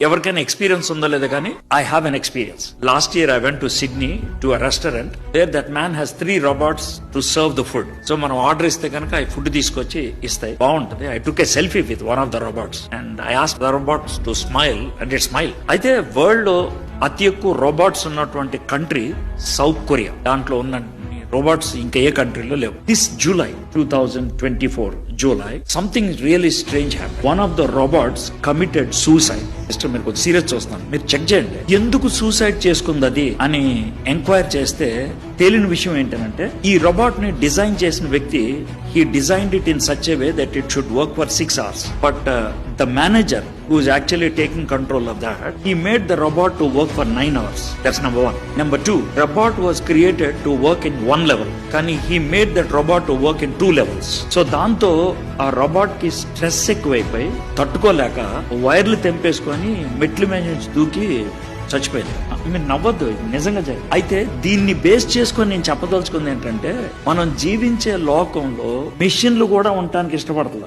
ఎవరికైనా ఎక్స్పీరియన్స్ ఉందో లేదో కానీ I have an experience. Last year I went to Sydney to a restaurant. There that man has 3 robots to serve the food. So మనం order ఇస్తే కనుక ఆ food తీసుకొచ్చి ఇస్తాయి, బాగుంటది. I took a selfie with one of the robots and I asked the robots to smile and it smile. అయితే world లో అతి ఎక్కువ రోబోట్స్ ఉన్నటువంటి కంట్రీ సౌత్ కొరియా. దాంట్లో ఉన్న రోబోట్స్ ఇంకా ఏ కంట్రీలో లేవు. This July 2024 July something really strange happen. One of the robots committed suicide. Sister మీరు కొంచెం సీరియస్ చూస్తున్నాను, మీరు చెక్ చేయండి ఎందుకు సూసైడ్ చేసుకుంది అది అని ఎంక్వైరీ చేస్తే తేలిన విషయం ఏంటంటే ఈ రోబోట్ ని డిజైన్ చేసిన వ్యక్తి he designed it in such a way that it should work for 6 hours. But the manager who is actually taking control of that, he made the robot to work for 9 hours. That's number 1. Number 2, robot was created to work in 1 level. Kani he made that robot to work in 2 levels. So దాంతో ఆ robot కి stress ఎక్కువైపోయి తట్టుకోలేక వైర్లు తెంపేసుకొని మెట్ల మీద నుంచి దూకి చచ్చిపోయింది. మీరు నవ్వద్దు, నిజంగా జరిగింది. అయితే దీన్ని బేస్ చేసుకొని నేను చెప్పదలుచుకుంది ఏంటంటే మనం జీవించే లోకంలో మెషిన్లు కూడా ఉండటానికి ఇష్టపడతాం.